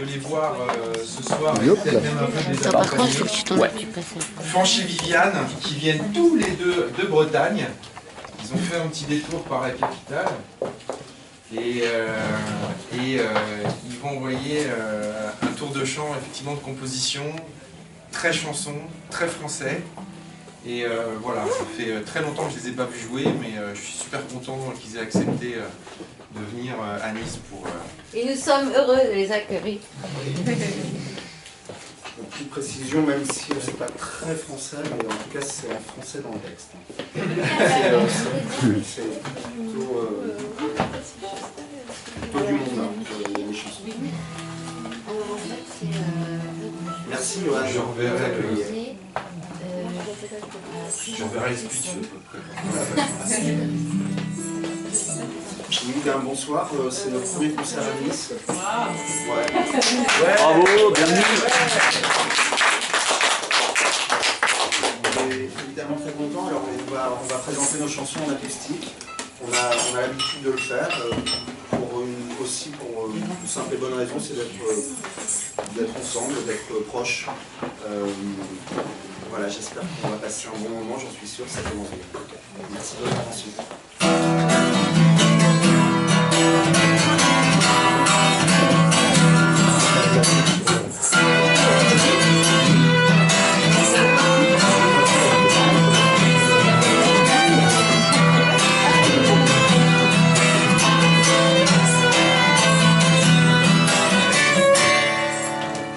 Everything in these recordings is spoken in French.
de les voir ce soir, et peut-être même un peu de les Par contre, il accompagner. faut que tu t'en occupes. Franche et Viviane, qui viennent tous les deux de Bretagne. Ils ont fait un petit détour par la capitale. Et ils vont envoyer un tour de chant, effectivement, de composition, très chanson, très français. Et voilà, ça fait très longtemps que je ne les ai pas vus jouer, mais je suis super content qu'ils aient accepté de venir à Nice pour... Et nous sommes heureux de les accueillir. Une petite précision, même si c'est pas très français, mais en tout cas c'est en français dans le texte. C'est plutôt du monde, les chansons. Merci, Johan. Je reverrai les speeches. Oui, bien, bonsoir, c'est notre premier concert à Nice. Ouais. Bravo, bienvenue. On est évidemment très content. Alors on va présenter nos chansons en acoustique. On a l'habitude de le faire aussi pour une simple et bonne raison, c'est d'être ensemble, d'être proches. Voilà, j'espère qu'on va passer un bon moment, j'en suis sûr, ça commence bien. Merci de votre attention.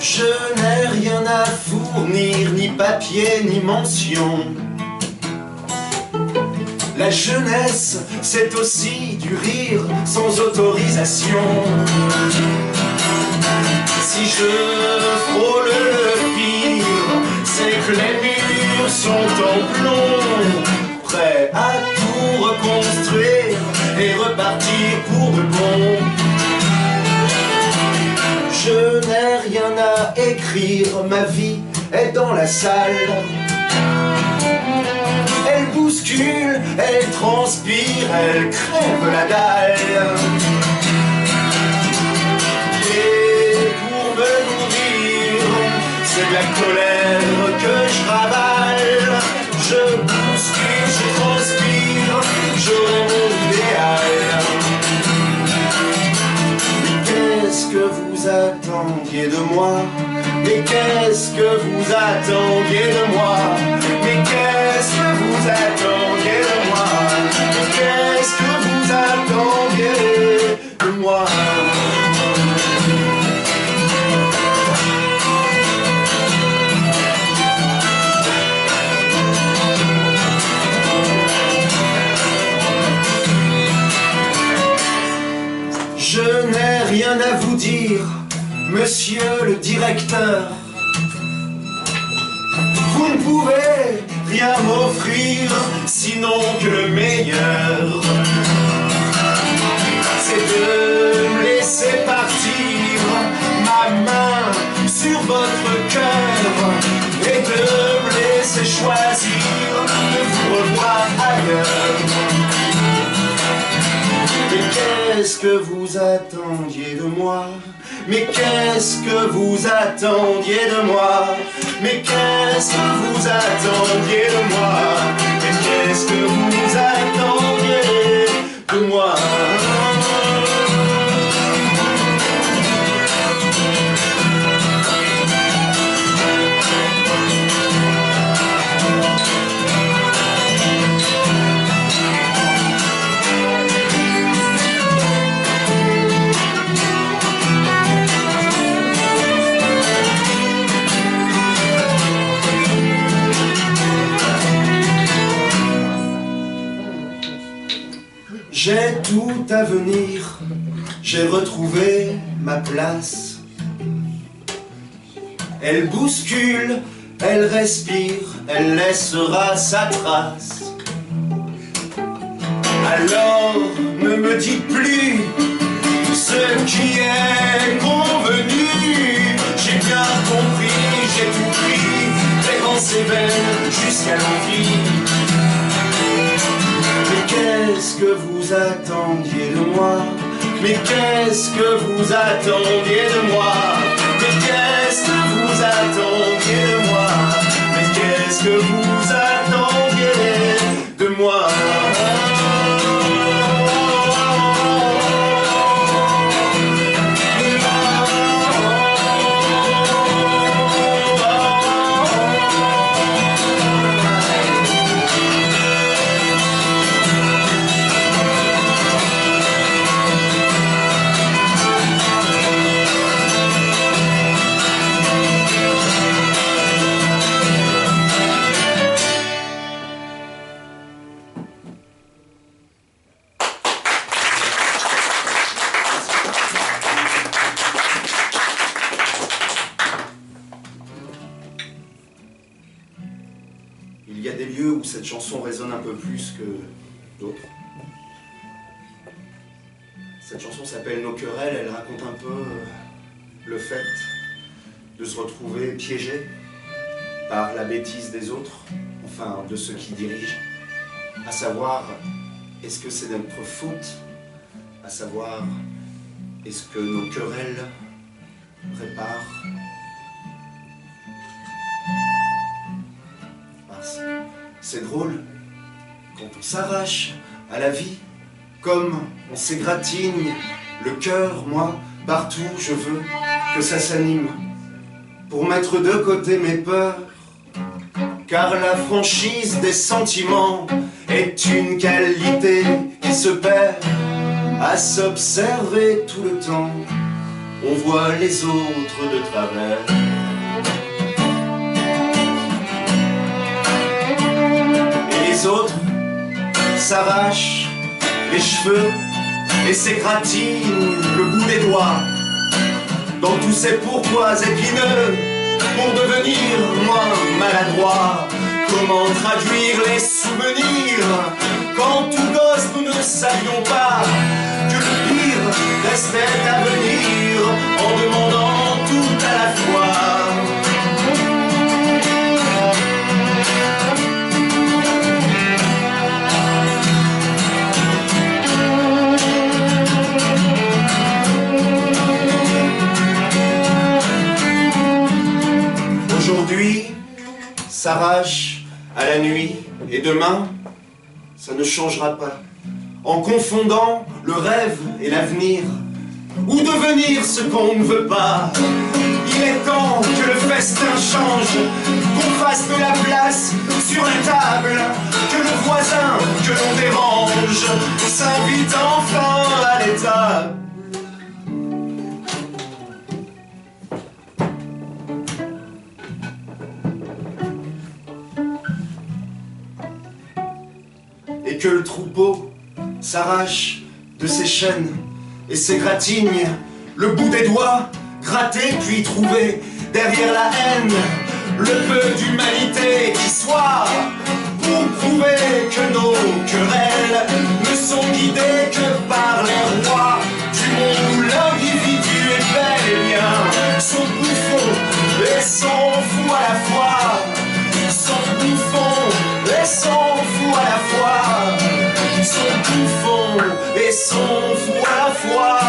Je n'ai rien à fournir, ni papier, ni mention. La jeunesse, c'est aussi du rire sans autorisation. Si je frôle le pire, c'est que les murs sont en plomb, prêts à tout reconstruire et repartir pour de bon. Je n'ai rien à écrire, ma vie est dans la salle. Elle bouscule, elle transpire, elle crève la dalle. Et pour me nourrir, c'est de la colère que je ravale. Je bouscule, je transpire, j'aurai mon idéal. Qu'est-ce que vous attendiez de moi? Mais qu'est-ce que vous attendiez de moi? Mais qu'est-ce que vous attendiez de moi? Mais qu'est-ce que vous attendiez de moi? Je n'ai rien à vous dire, monsieur le directeur. Vous ne pouvez rien m'offrir, sinon que le meilleur. C'est de me laisser partir, ma main sur votre cœur, et de me laisser choisir de vous revoir ailleurs. Mais qu'est-ce que vous attendiez de moi? Mais qu'est-ce que vous attendiez de moi? Mais qu'est-ce que vous attendiez de moi? Mais qu'est-ce que vous attendiez de moi? J'ai tout à venir, j'ai retrouvé ma place. Elle bouscule, elle respire, elle laissera sa trace. Alors ne me dites plus ce qui est convenu. J'ai bien compris, j'ai tout pris, les grands s'éveillent jusqu'à l'envie. Mais qu'est-ce que vous attendiez de moi? Mais qu'est-ce que vous attendiez de moi? cette chanson résonne un peu plus que d'autres. Cette chanson s'appelle Nos querelles, elle raconte un peu le fait de se retrouver piégé par la bêtise des autres, enfin de ceux qui dirigent, à savoir, est-ce que c'est notre faute, à savoir, est-ce que nos querelles réparent. C'est drôle, quand on s'arrache à la vie, comme on s'égratigne le cœur, moi, partout je veux que ça s'anime, pour mettre de côté mes peurs, car la franchise des sentiments est une qualité qui se perd à s'observer tout le temps, on voit les autres de travers. Les autres s'arrachent les cheveux et s'égratignent le bout des doigts dans tous ces pourquois épineux pour devenir moins maladroit. Comment traduire les souvenirs quand tout gosse nous ne savions pas que le pire restait à venir en demandant tout à la fois. Aujourd'hui, s'arrache à la nuit, et demain, ça ne changera pas. En confondant le rêve et l'avenir, ou devenir ce qu'on ne veut pas, il est temps que le festin change, qu'on fasse de la place sur la table, que le voisin que l'on dérange s'invite enfin à l'étable. Et que le troupeau s'arrache de ses chaînes et s'égratigne le bout des doigts, gratter puis trouver derrière la haine le peu d'humanité qui soit, pour prouver que nos querelles ne sont guidées que par les rois du monde où l'individu est bel et bien son bouffon et son fou à la fois, son bouffon et son fou à la fois, son bouffon et son fou à la fois.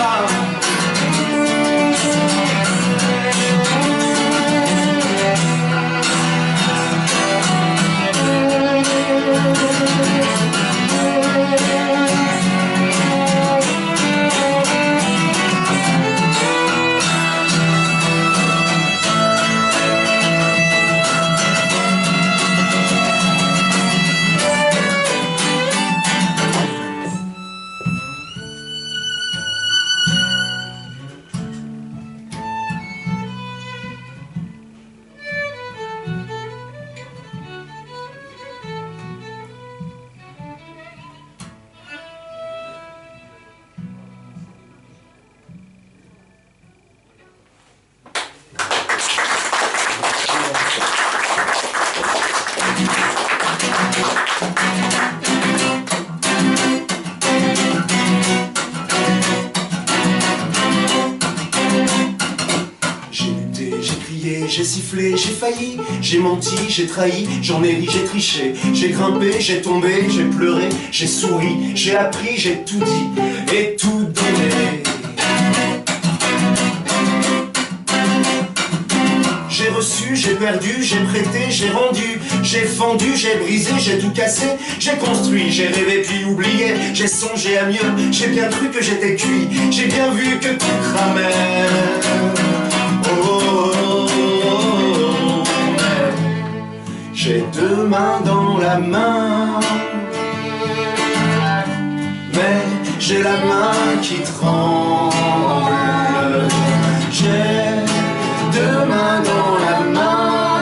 J'ai sifflé, j'ai failli, j'ai menti, j'ai trahi, j'en ai ri, j'ai triché, j'ai grimpé, j'ai tombé, j'ai pleuré, j'ai souri, j'ai appris, j'ai tout dit et tout donné. J'ai reçu, j'ai perdu, j'ai prêté, j'ai rendu, j'ai fendu, j'ai brisé, j'ai tout cassé, j'ai construit, j'ai rêvé puis oublié, j'ai songé à mieux, j'ai bien cru que j'étais cuit, j'ai bien vu que tout cramait. J'ai deux mains dans la main, mais j'ai la main qui tremble. J'ai deux mains dans la main,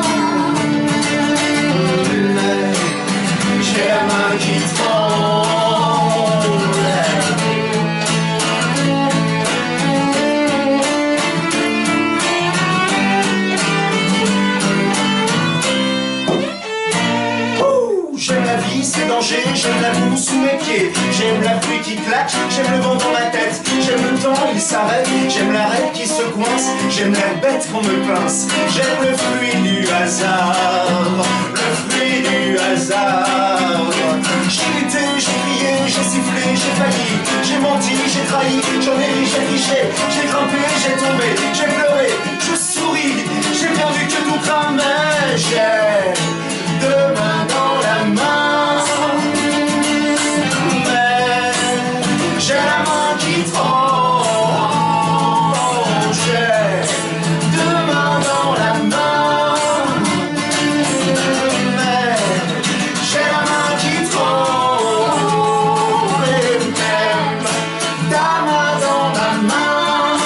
mais j'ai la main qui tremble. J'ai la claque, j'aime le vent dans ma tête, j'aime le temps, il s'arrête, j'aime l'arrêt qui se coince, j'aime l'air bête qu'on me pince, j'aime le fruit du hasard, le fruit du hasard. J'ai lutté, j'ai crié, j'ai sifflé, j'ai failli, j'ai menti, j'ai trahi, j'en ai ri, j'ai triché, j'ai grimpé, j'ai tombé, j'ai pleuré, je souris, j'ai bien vu que tout cramait, j'ai deux mains dans la main, mais j'ai la main qui tremble, j'ai deux mains dans la main, mais j'ai la main qui tremble, et même ta main dans ma main,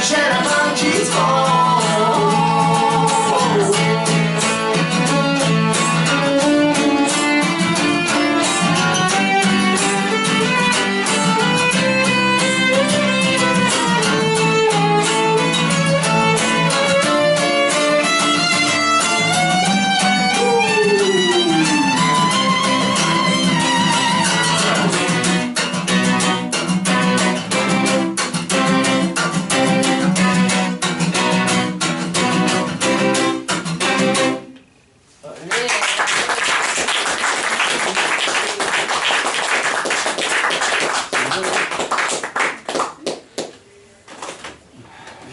j'ai la main qui tremble.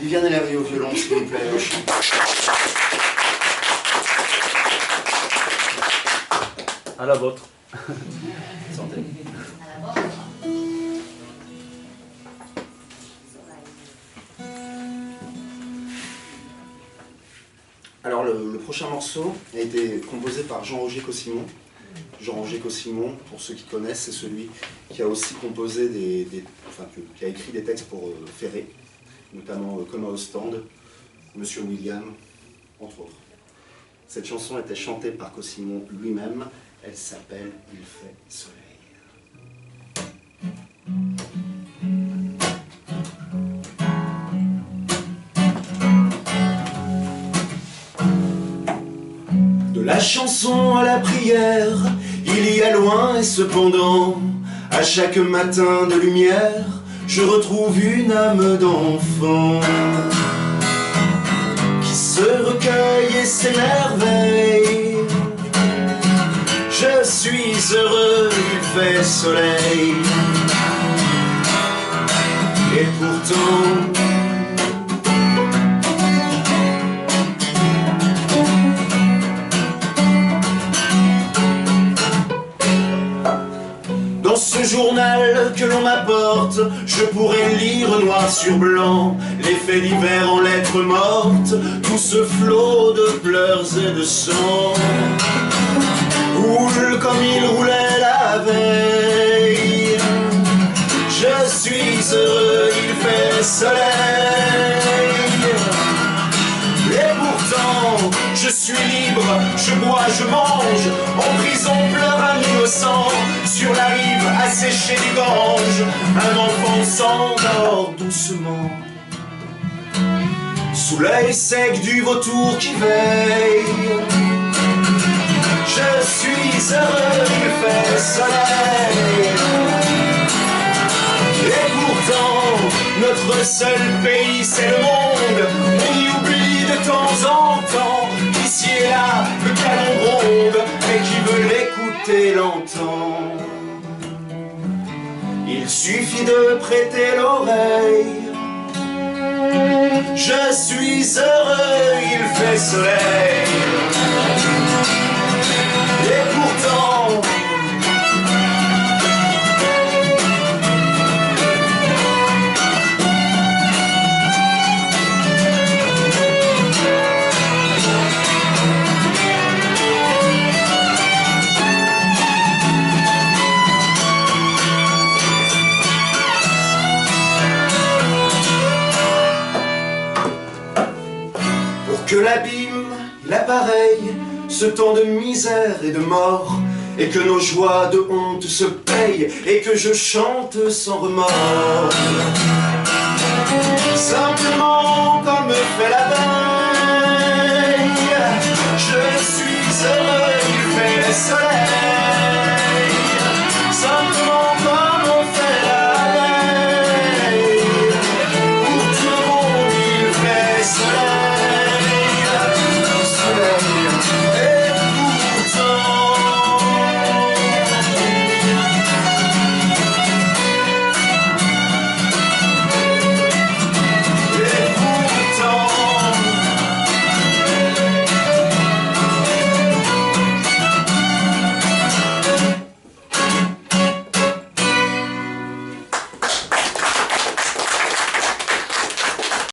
Viviane Hervé au violon, s'il vous plaît. À la vôtre. Santé. Alors le prochain morceau a été composé par Jean-Roger Cossimon. Jean-Roger Cossimon, pour ceux qui connaissent, c'est celui qui a aussi composé qui a écrit des textes pour Ferré, notamment Comme à Ostende, Monsieur William, entre autres. Cette chanson était chantée par Cossimon lui-même, elle s'appelle « Il fait soleil ». De la chanson à la prière, il y a loin et cependant, à chaque matin de lumière, je retrouve une âme d'enfant qui se recueille et s'émerveille. Je suis heureux, il fait soleil, et pourtant dans ce journal que l'on m'apporte, je pourrais lire noir sur blanc les faits divers en lettres mortes, tout ce flot de pleurs et de sang roule comme il roulait la veille. Je suis heureux, il fait soleil, et pourtant je suis libre, je bois, je mange, en prison pleure un innocent, sur la rive asséchée du Gange, un enfant s'endort doucement, sous l'œil sec du vautour qui veille. Je suis heureux, il fait soleil, et pourtant notre seul pays c'est le monde, on y oublie de temps en temps, ici et là le canon gronde, mais qui veut l'écouter l'entend. Il suffit de prêter l'oreille. Je suis heureux, il fait soleil, et pourtant que l'abîme, l'appareil, ce temps de misère et de mort, et que nos joies de honte se payent, et que je chante sans remords.